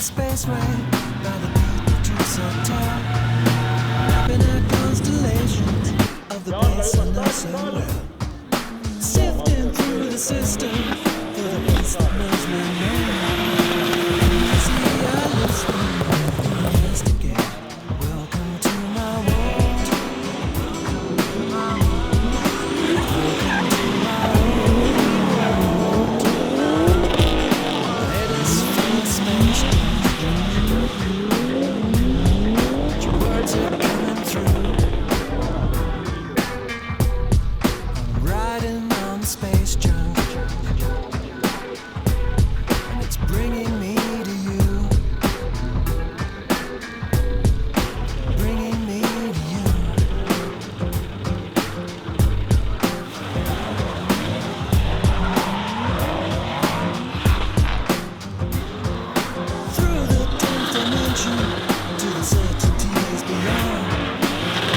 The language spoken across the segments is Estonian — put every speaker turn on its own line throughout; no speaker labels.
space rain by the beat of truth so tall. Mapping out constellations of the base and the sun well. Sifting through the system for the piece that knows my name. See, I listen, investigate. Welcome to my world. Welcome to my world. Let us feel space. Your words are coming through. I'm riding on the space junk, and it's bringing me to you. Bringing me to you. Through the 10th dimension to the certainties beyond.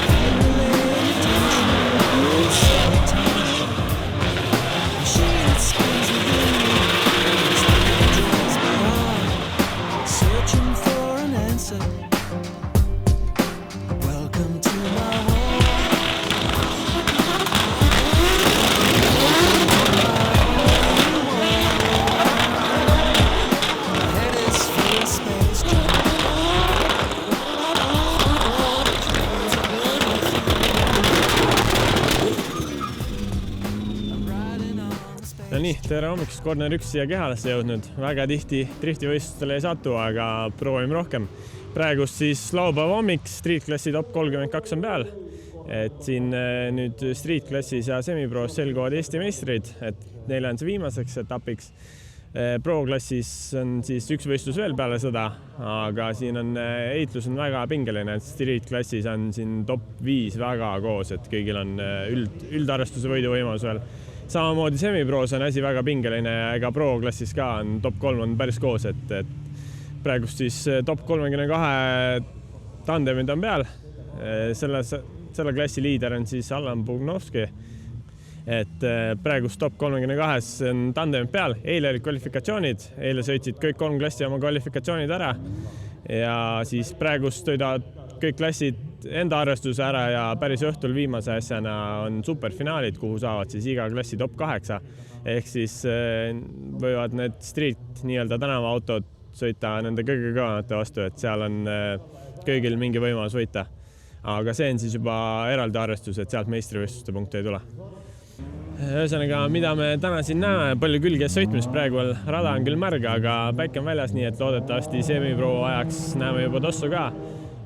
Accumulated tension, sabotage. Machine that spins within me, draws me on. Searching for an answer. Welcome to my world. My head is full of space junk. I'm riding on the space.
No nii, tere hommikust, Corner 1 siia Kehalasse jõudnud. Väga tihti driftivõistlustele ei satu, aga proovime rohkem. Praegust siis laupäeva hommik, streetklassi top 32 on peal. Et siin nüüd streetklassis ja semiproos selguvad Eesti meistrid, et neile on see viimaseks etapiks. Pro-klassis on siis üks võistlus veel peale seda, aga siin on heitlus on väga pingeline, et streetklassis on siin top 5 väga koos, et kõigil on üldarvestuse võiduvõimalus veel. Samamoodi semiproos on asi väga pingeline ja ega pro-klassis ka on top 3 on päris koos, et praegust siis top 32 tandemid on peal. Selle klassi liider on siis Allan Pugnovski. Et praegust top 32 on tandemid peal. Eile olid kvalifikatsioonid. Eile sõitsid kõik 3 klassi oma kvalifikatsioonid ära. Ja siis praegust sõidavad kõik klassid enda arvestuse ära ja päris õhtul viimase asjana on superfinaalid, kuhu saavad siis iga klassi top 8. Ehk siis võivad need street nii-öelda tänavaautod sõita nende kõige kõvemate vastu, et seal on kõigil mingi võimalus võita. Aga see on siis juba eraldi arvestus, et sealt meistrivõistluste punkte ei tule. Ühesõnaga, mida me täna siin näeme, palju külges sõitmist praegu rada on küll märg, aga päike on väljas, nii et loodetavasti semipro ajaks näeme juba tossu ka.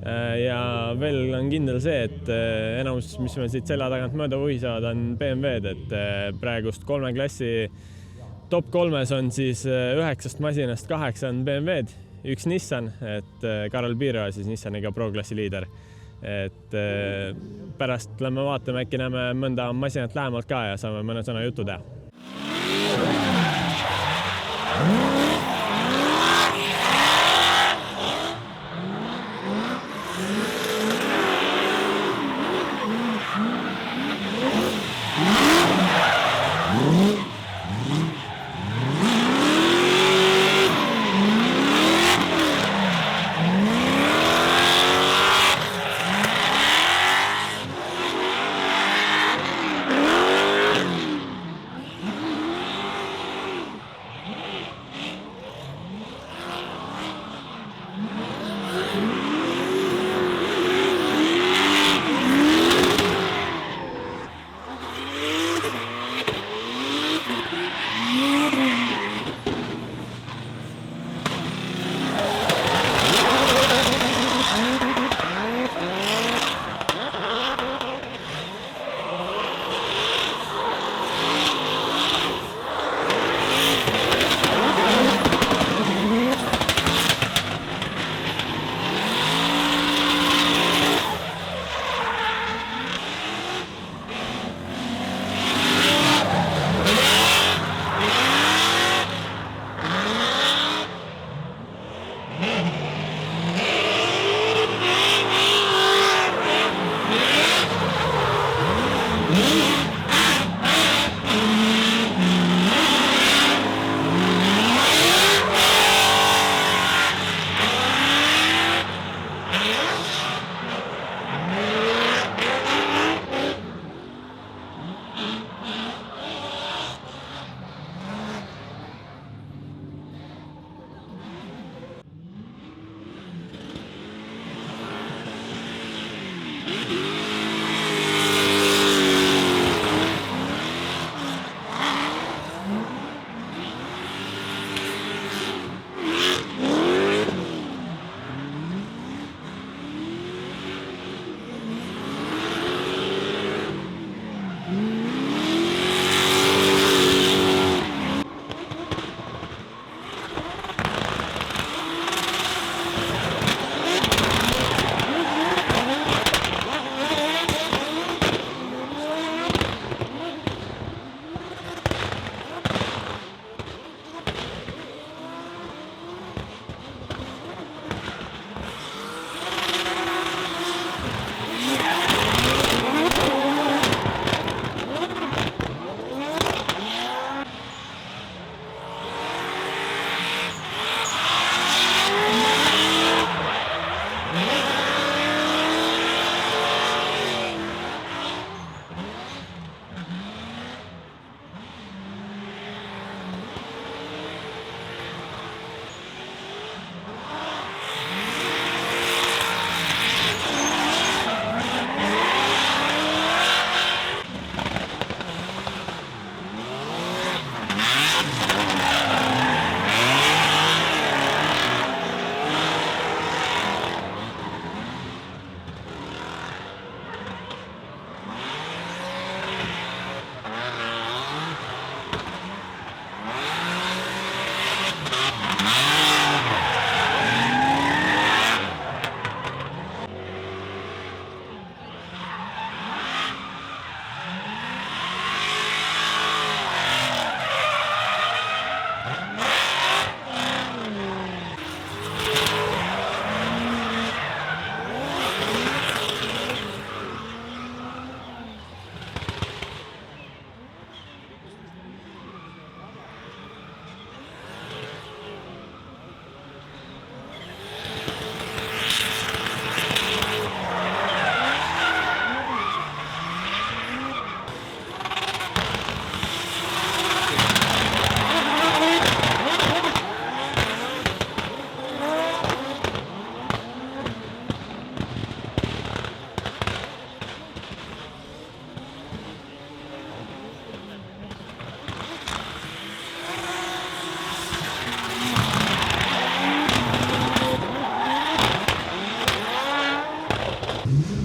Ja veel on kindel see, et enamus, mis me siit selja tagant mööda vuhisavad, on BMW-d, et praegust 3 klassi top 3 on siis 9 masinast 8 on BMW-d, 1 Nissan, et Karel Piirova siis Nissaniga pro-klassi liider. Et pärast lähme vaatame, äkki näeme mõnda masinat lähemalt ka ja saame mõne sõna jutu teha.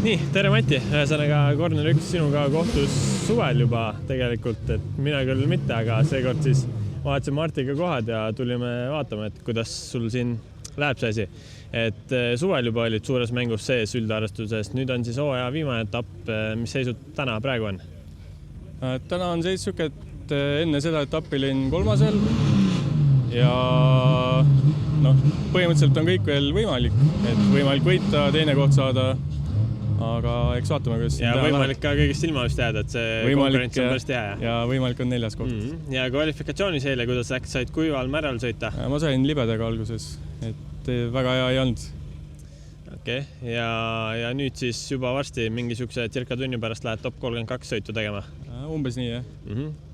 Nii, tere Mati, ühesõnaga Corner 1 sinuga kohtus suvel juba tegelikult, et mina küll mitte, aga seekord siis vaatasin Martiga kohad ja tulime vaatama, et kuidas sul siin läheb see asi. Et suvel juba olid suures mängus sees üldarvestusest, nüüd on siis hooaja viimane etapp, mis seisud täna praegu on?
Täna on seis siuke, et enne seda etappi olin 3. ja põhimõtteliselt on kõik veel võimalik, et võimalik võita, teine koht saada, aga eks vaatame, kuidas
ja võimalik ka kõigist ilma vist jääda, et see konkurents on päris tihe.
Ja võimalik on 4. koht.
Ja kvalifikatsioonis eile, kuidas läks, said kuival määral sõita?
Ma sain libedaga alguses, et väga hea ei olnud.
Okei, ja nüüd siis juba varsti mingi siukse circa tunni pärast lähed top 32 sõitu tegema?
Umbes nii, jah.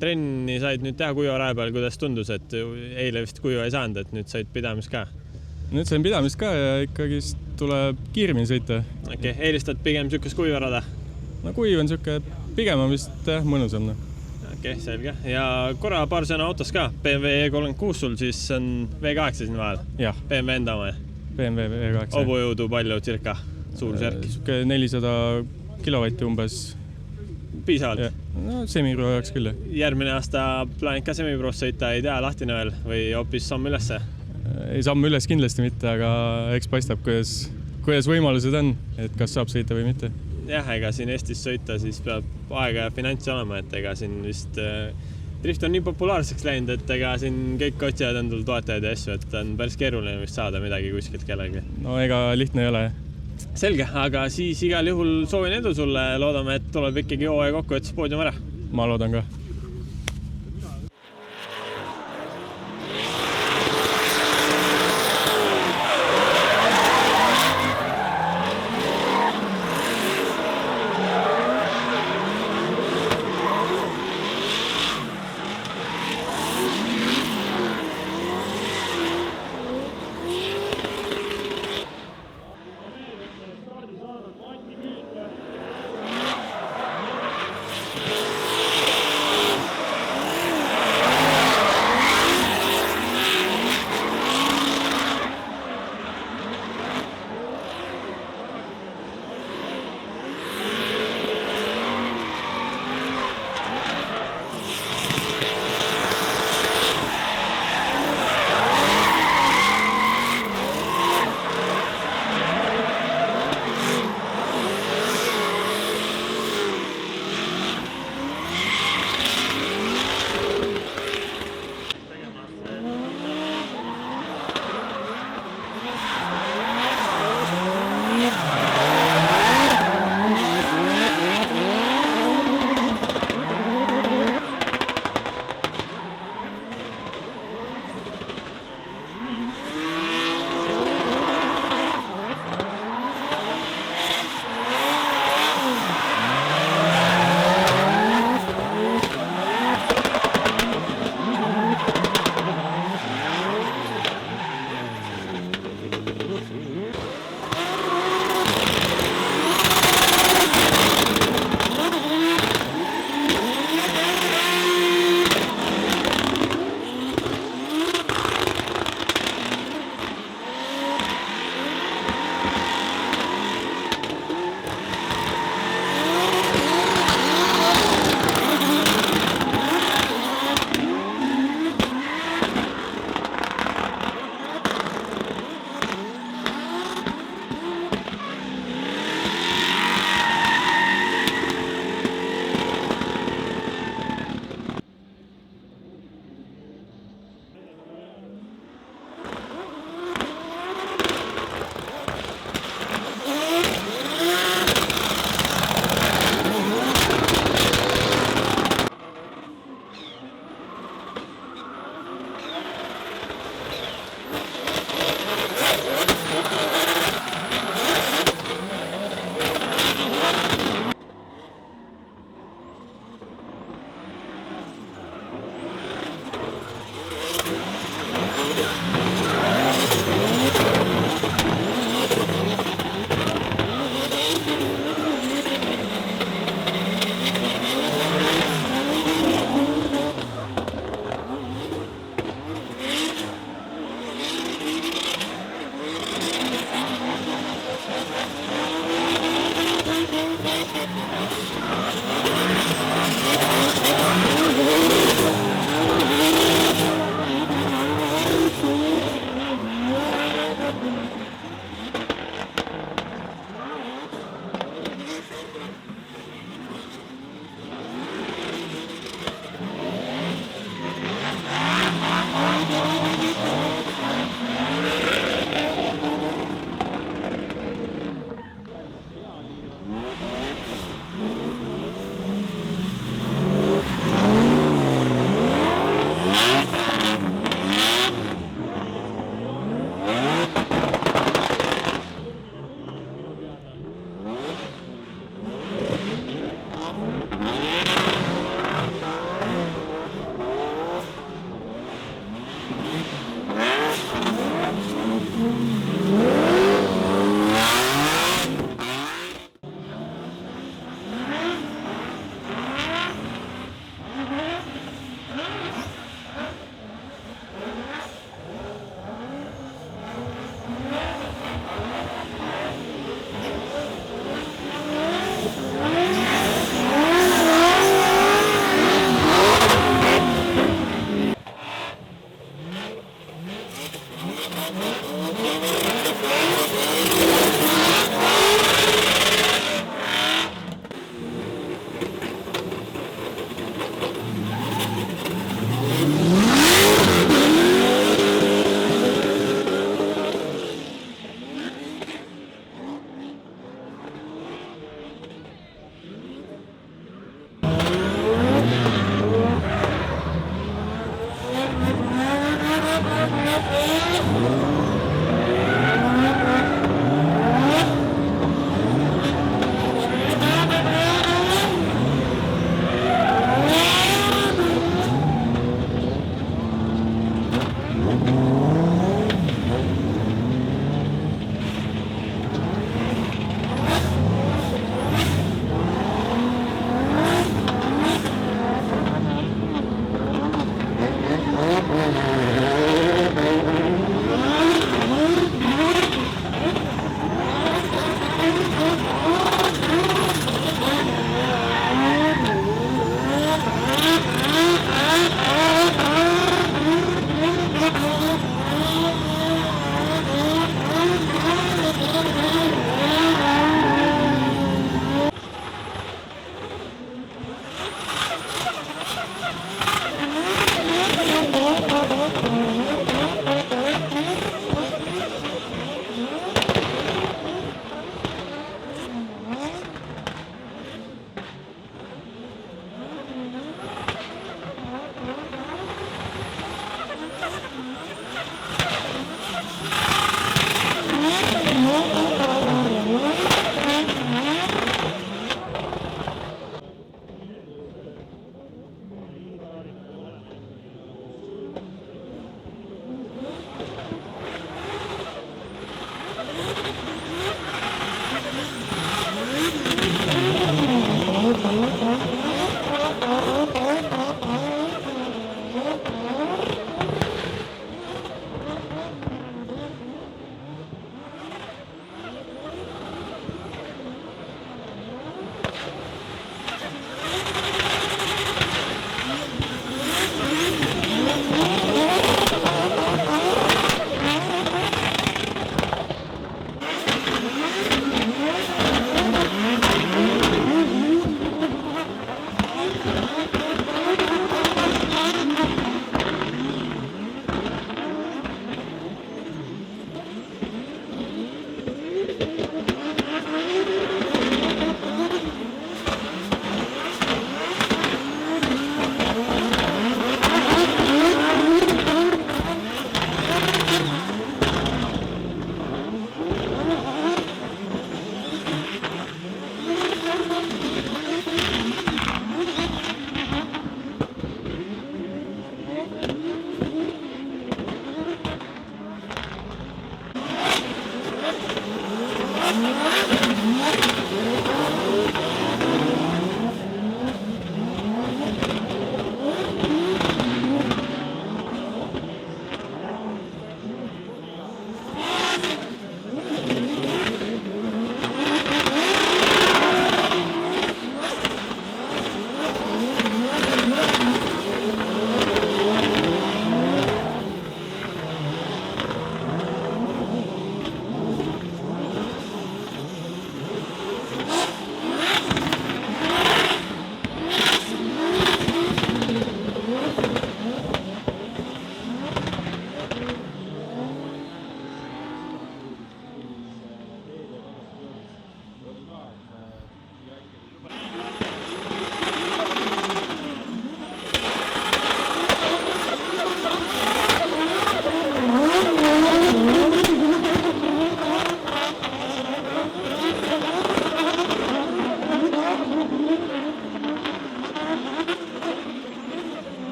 Trenni said nüüd teha kuiva raja peal, kuidas tundus, et eile vist kuiva ei saanud, et nüüd said pidamist ka?
Nüüd sain pidamist ka ja ikkagi tuleb kiiremini sõita.
Okei, eelistad pigem siukest kuiva rada?
Kuiv on siuke, pigem on vist mõnusam.
Okei, selge. Ja korra paar sõna autos ka. BMW E36 sul siis on V8 siin vahel?
Jah.
BMW enda oma?
BMW E8.
Hobujõudu palju circa? Suurusjärk?
Siuke 400 kilovatti umbes.
Piisavalt?
Semipro jaoks küll.
Järgmine aasta plaanid ka semipros sõita, ei tea, lahtine veel või hoopis samm ülesse?
Ei samm üles kindlasti mitte, aga eks paistab, kuidas võimalused on, et kas saab sõita või mitte.
Jah, ega siin Eestis sõita siis peab aega ja finantsi olema, et ega siin vist drift on nii populaarseks läinud, et ega siin kõik otsivad endal toetajaid ja asju, et on päris keeruline vist saada midagi kuskilt kellegi.
Ega lihtne ei ole.
Selge, aga siis igal juhul soovin edu sulle, loodame, et tuleb ikkagi hooaja kokkuvõttes poodium ära.
Ma loodan ka.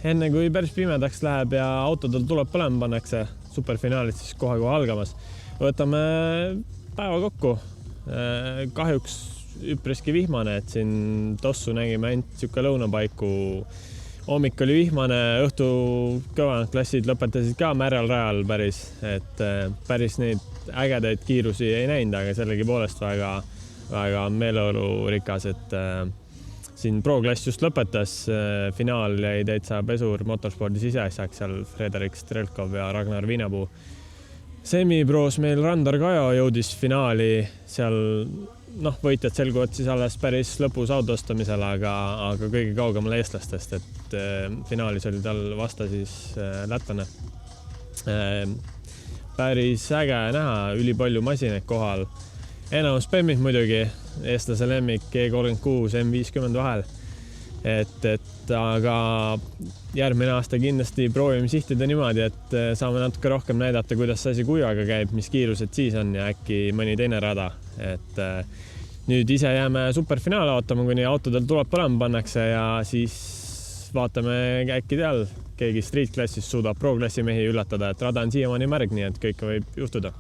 enne kui päris pimedaks läheb ja autodel tuleb põlema pannakse, superfinaalid siis kohe algamas. Võtame päeva kokku. Kahjuks üpriski vihmane, et siin tossu nägime ainult siuke lõunapaiku. Hommik oli vihmane, õhtu kõvanud klassid lõpetasid ka märjal rajal päris, et päris neid ägedaid kiirusi ei näinud, aga sellegi poolest väga meeleolurikas, et siin pro-klass just lõpetas, finaal jäi täitsa Pesur motorspordi siseasjaks, seal Frederik Strelkov ja Ragnar Viinapuu. Semiproos meil Randar Kajo jõudis finaali, seal võitjad selguvad siis alles päris lõpus autostamisel, aga kõige kaugemal eestlastest, et finaalis oli tal vasta siis lätlane. Päris äge näha, ülipalju masinaid kohal. Enamus Bemmid muidugi, eestlase lemmik E36 M50 vahel. Aga järgmine aasta kindlasti proovime sihtida niimoodi, et saame natuke rohkem näidata, kuidas see asi kuivaga käib, mis kiirused siis on ja äkki mõni teine rada. Et nüüd ise jääme superfinaale ootama, kuni autodel tuleb põlema pannakse ja siis vaatame äkki teal, keegi street-klassis suudab pro-klassi mehi üllatada, et rada on siiamaani märg, nii et kõike võib juhtuda.